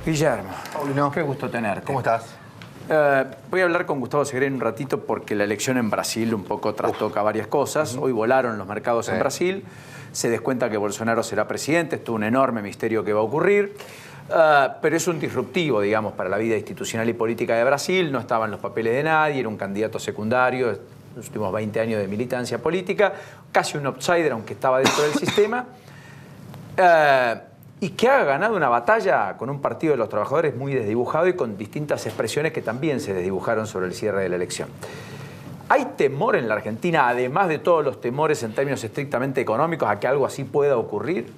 Guillermo, Paulino, qué gusto tenerte. ¿Cómo estás? Voy a hablar con Gustavo Segre en un ratito porque la elección en Brasil un poco trastoca varias cosas. Hoy volaron los mercados en Brasil, se descuenta que Bolsonaro será presidente, esto es un enorme misterio que va a ocurrir. Pero es un disruptivo, digamos, para la vida institucional y política de Brasil. No estaba en los papeles de nadie, era un candidato secundario, los últimos 20 años de militancia política, casi un outsider, aunque estaba dentro del sistema. Y que ha ganado una batalla con un partido de los trabajadores muy desdibujado y con distintas expresiones que también se desdibujaron sobre el cierre de la elección. ¿Hay temor en la Argentina, además de todos los temores en términos estrictamente económicos, a que algo así pueda ocurrir?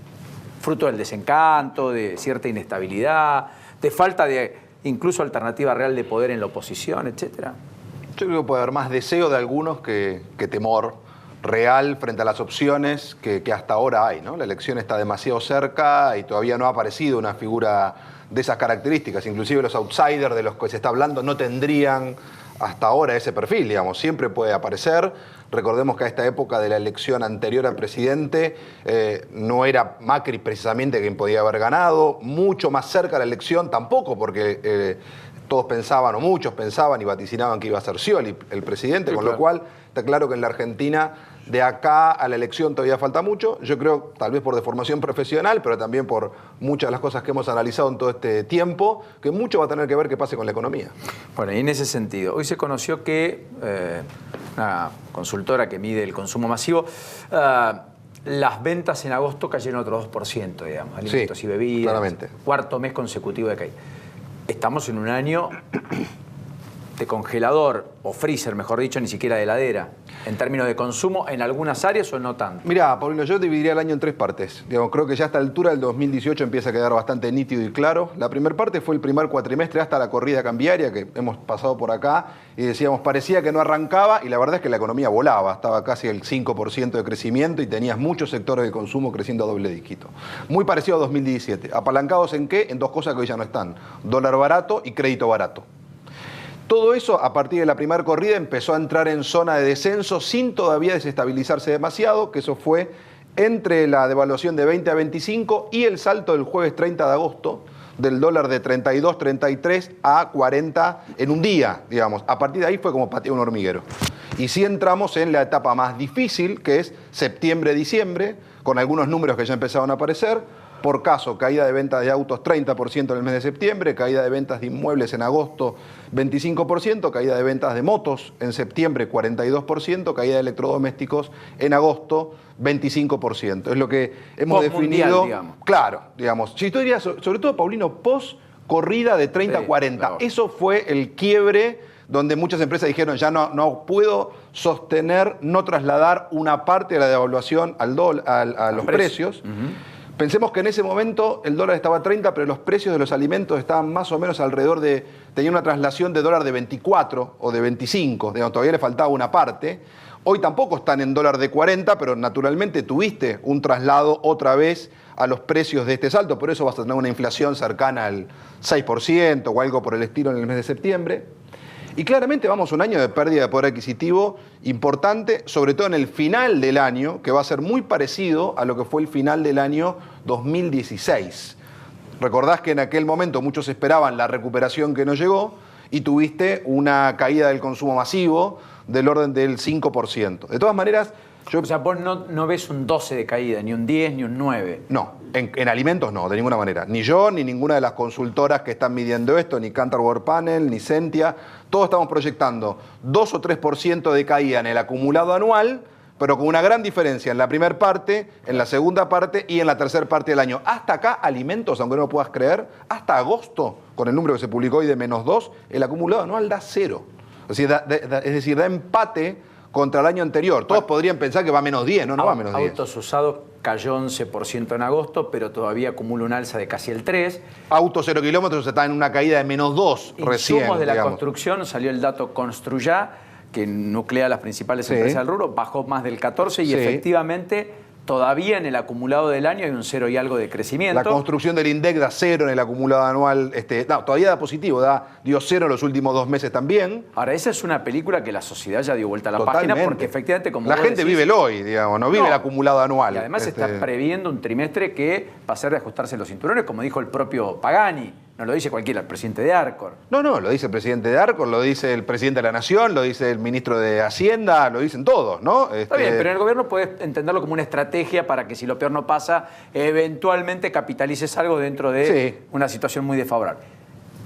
Fruto del desencanto, de cierta inestabilidad, de falta de incluso alternativa real de poder en la oposición, etcétera. Yo creo que puede haber más deseo de algunos que temor real frente a las opciones que hasta ahora hay, ¿no? La elección está demasiado cerca y todavía no ha aparecido una figura de esas características. Inclusive los outsiders de los que se está hablando no tendrían hasta ahora ese perfil, digamos. Siempre puede aparecer. Recordemos que a esta época de la elección anterior al presidente no era Macri precisamente quien podía haber ganado. Mucho más cerca de la elección tampoco, porque todos pensaban, o muchos pensaban y vaticinaban que iba a ser Scioli el presidente, sí, con lo cual está claro que en la Argentina de acá a la elección todavía falta mucho. Yo creo, tal vez por deformación profesional, pero también por muchas de las cosas que hemos analizado en todo este tiempo, que mucho va a tener que ver qué pase con la economía. Bueno, y en ese sentido, hoy se conoció que una consultora que mide el consumo masivo, las ventas en agosto cayeron otro 2%, digamos, alimentos y bebidas. Claramente. Cuarto mes consecutivo de caída. Estamos en un año de congelador, o freezer, mejor dicho, ni siquiera de heladera, en términos de consumo, en algunas áreas o no tanto. Mirá, Paulino, yo dividiría el año en tres partes. Digamos, creo que ya a esta altura del 2018 empieza a quedar bastante nítido y claro. La primera parte fue el primer cuatrimestre hasta la corrida cambiaria, que hemos pasado por acá, y decíamos, parecía que no arrancaba, y la verdad es que la economía volaba, estaba casi el 5% de crecimiento y tenías muchos sectores de consumo creciendo a doble dígito. Muy parecido a 2017. ¿Apalancados en qué? En dos cosas que hoy ya no están: dólar barato y crédito barato. Todo eso, a partir de la primera corrida, empezó a entrar en zona de descenso sin todavía desestabilizarse demasiado, que eso fue entre la devaluación de 20 a 25 y el salto del jueves 30 de agosto del dólar de 32, 33 a 40 en un día, digamos. A partir de ahí fue como patear un hormiguero. Y sí entramos en la etapa más difícil, que es septiembre-diciembre, con algunos números que ya empezaron a aparecer. Por caso, caída de ventas de autos 30% en el mes de septiembre, caída de ventas de inmuebles en agosto 25%, caída de ventas de motos en septiembre 42%, caída de electrodomésticos en agosto 25%. Es lo que hemos definido. Digamos. Claro, digamos. Si tú dirías, sobre todo, Paulino, post corrida de 30 a 40. Claro. Eso fue el quiebre donde muchas empresas dijeron, ya no puedo sostener, no trasladar una parte de la devaluación a los precios. Pensemos que en ese momento el dólar estaba a 30, pero los precios de los alimentos estaban más o menos alrededor de... Tenía una traslación de dólar de 24 o de 25, digamos, todavía le faltaba una parte. Hoy tampoco están en dólar de 40, pero naturalmente tuviste un traslado otra vez a los precios de este salto. Por eso vas a tener una inflación cercana al 6% o algo por el estilo en el mes de septiembre. Y claramente vamos a un año de pérdida de poder adquisitivo importante, sobre todo en el final del año, que va a ser muy parecido a lo que fue el final del año 2016. Recordás que en aquel momento muchos esperaban la recuperación que no llegó y tuviste una caída del consumo masivo del orden del 5%. De todas maneras... O sea, vos no ves un 12 de caída, ni un 10, ni un 9. No, en alimentos no, de ninguna manera. Ni yo, ni ninguna de las consultoras que están midiendo esto, ni Kantar World Panel, ni Sentia. Todos estamos proyectando 2 o 3% de caída en el acumulado anual, pero con una gran diferencia en la primera parte, en la segunda parte y en la tercera parte del año. Hasta acá, alimentos, aunque no lo puedas creer, hasta agosto, con el número que se publicó hoy de -2, el acumulado anual da 0. Es decir, da empate contra el año anterior. Todos podrían pensar que va a -10, no va a -10. Autos usados cayó 11% en agosto, pero todavía acumula un alza de casi el 3%. Autos 0 kilómetros está en una caída de -2 recién. Insumos de la construcción, salió el dato Construyá, que nuclea las principales empresas del rubro, bajó más del 14% y efectivamente todavía en el acumulado del año hay un 0 y algo de crecimiento. La construcción del INDEC da 0 en el acumulado anual. Todavía da positivo, dio 0 en los últimos 2 meses también. Ahora, esa es una película que la sociedad ya dio vuelta a la página porque efectivamente, como la gente vive el hoy, digamos, no vive el acumulado anual. Y además está previendo un trimestre que va a ser de ajustarse los cinturones, como dijo el propio Pagani. no lo dice cualquiera, el presidente de Arcor. No, lo dice el presidente de Arcor, lo dice el presidente de la Nación, lo dice el ministro de Hacienda, lo dicen todos, ¿no? Está bien, pero el gobierno puede entenderlo como una estrategia para que si lo peor no pasa, eventualmente capitalices algo dentro de una situación muy desfavorable.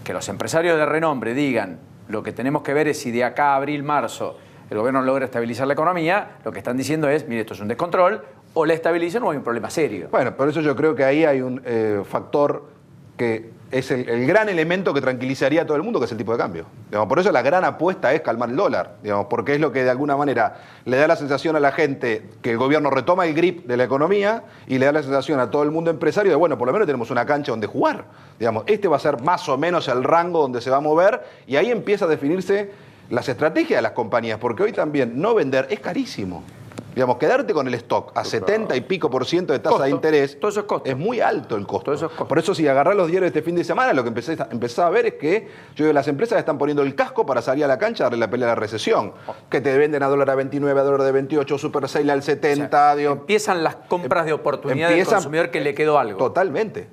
Que los empresarios de renombre digan, lo que tenemos que ver es si de acá a abril, marzo, el gobierno logra estabilizar la economía, lo que están diciendo es, mire, esto es un descontrol, o la estabilizan o hay un problema serio. Bueno, por eso yo creo que ahí hay un factor que es el gran elemento que tranquilizaría a todo el mundo, que es el tipo de cambio. Digamos, por eso la gran apuesta es calmar el dólar, digamos, porque es lo que de alguna manera le da la sensación a la gente que el gobierno retoma el grip de la economía y le da la sensación a todo el mundo empresario de, bueno, por lo menos tenemos una cancha donde jugar. Digamos, este va a ser más o menos el rango donde se va a mover y ahí empieza a definirse las estrategias de las compañías, porque hoy también no vender es carísimo. Digamos, quedarte con el stock a 70 y pico % de tasa de interés, todo eso es costo. Es muy alto el costo. Todo eso es costo. Por eso, si agarrás los diarios de este fin de semana, lo que empezaba a ver es que yo digo, las empresas están poniendo el casco para salir a la cancha a darle la pelea a la recesión. Que te venden a dólar a 29, a dólar de 28, Super Sale al 70. O sea, digo, empiezan las compras de oportunidad del consumidor que le quedó algo. Totalmente.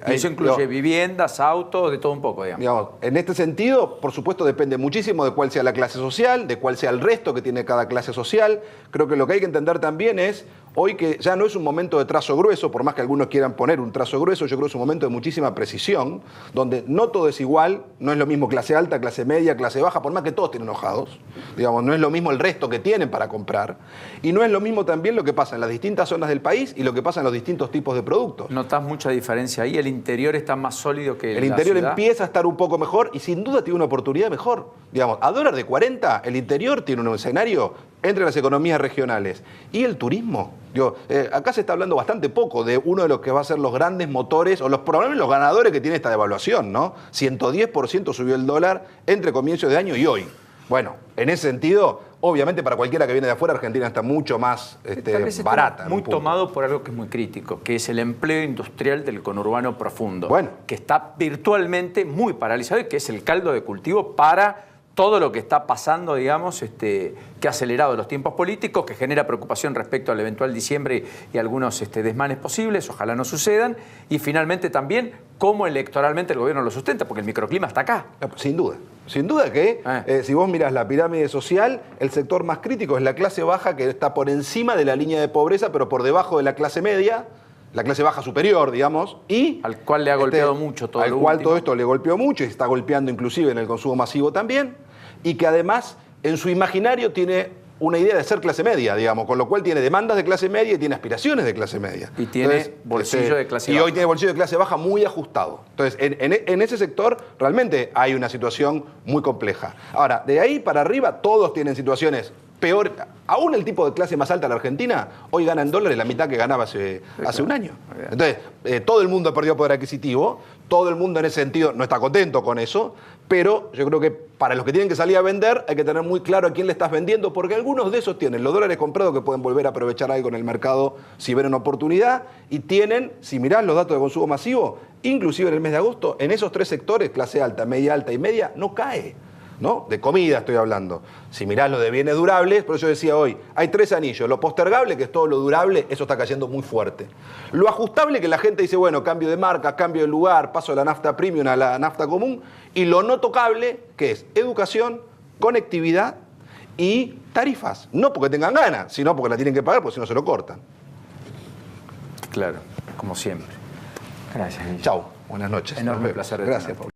Y eso incluye viviendas, autos, de todo un poco, digamos. En este sentido, por supuesto, depende muchísimo de cuál sea la clase social, de cuál sea el resto que tiene cada clase social. Creo que lo que hay que entender también es, hoy que ya no es un momento de trazo grueso, por más que algunos quieran poner un trazo grueso, yo creo que es un momento de muchísima precisión, donde no todo es igual, no es lo mismo clase alta, clase media, clase baja, por más que todos tienen enojados, digamos, no es lo mismo el resto que tienen para comprar, y no es lo mismo también lo que pasa en las distintas zonas del país y lo que pasa en los distintos tipos de productos. ¿Notás mucha diferencia ahí? ¿El interior está más sólido que el interior ciudad? Empieza a estar un poco mejor y sin duda tiene una oportunidad mejor. Digamos, a dólar de 40, el interior tiene un escenario entre las economías regionales y el turismo. Acá se está hablando bastante poco de uno de los que va a ser los grandes motores o probablemente los ganadores que tiene esta devaluación, ¿no? 110% subió el dólar entre comienzos de año y hoy. Bueno, en ese sentido, obviamente para cualquiera que viene de afuera, Argentina está mucho más barata. Muy tomado por algo que es muy crítico, que es el empleo industrial del conurbano profundo, que está virtualmente muy paralizado y que es el caldo de cultivo para todo lo que está pasando, digamos, que ha acelerado los tiempos políticos, que genera preocupación respecto al eventual diciembre y algunos desmanes posibles, ojalá no sucedan, y finalmente también cómo electoralmente el gobierno lo sustenta, porque el microclima está acá. Sin duda. Sin duda que, si vos mirás la pirámide social, el sector más crítico es la clase baja, que está por encima de la línea de pobreza, pero por debajo de la clase media, la clase baja superior, digamos, y al cual le ha golpeado mucho todo al cual todo esto le golpeó mucho y está golpeando inclusive en el consumo masivo también, y que además en su imaginario tiene una idea de ser clase media, digamos, con lo cual tiene demandas de clase media y tiene aspiraciones de clase media. Y tiene bolsillo de clase baja. Y hoy tiene bolsillo de clase baja muy ajustado. Entonces, en ese sector realmente hay una situación muy compleja. Ahora, de ahí para arriba todos tienen situaciones peor. Aún el tipo de clase más alta de la Argentina hoy gana en dólares la mitad que ganaba hace un año. Entonces, todo el mundo perdió poder adquisitivo, todo el mundo en ese sentido no está contento con eso, pero yo creo que para los que tienen que salir a vender hay que tener muy claro a quién le estás vendiendo, porque algunos de esos tienen los dólares comprados que pueden volver a aprovechar algo en el mercado si ven una oportunidad, y tienen, si mirás los datos de consumo masivo, inclusive en el mes de agosto, en esos tres sectores, clase alta, media y media, no cae. ¿No? De comida estoy hablando. Si mirás lo de bienes durables, por eso decía hoy, hay tres anillos. Lo postergable, que es todo lo durable, eso está cayendo muy fuerte. Lo ajustable, que la gente dice, bueno, cambio de marca, cambio de lugar, paso de la nafta premium a la nafta común. Y lo no tocable, que es educación, conectividad y tarifas. No porque tengan ganas, sino porque la tienen que pagar, porque si no se lo cortan. Claro, como siempre. Gracias, Guillermo. Chau, buenas noches. Enorme placer. Gracias, Pablo.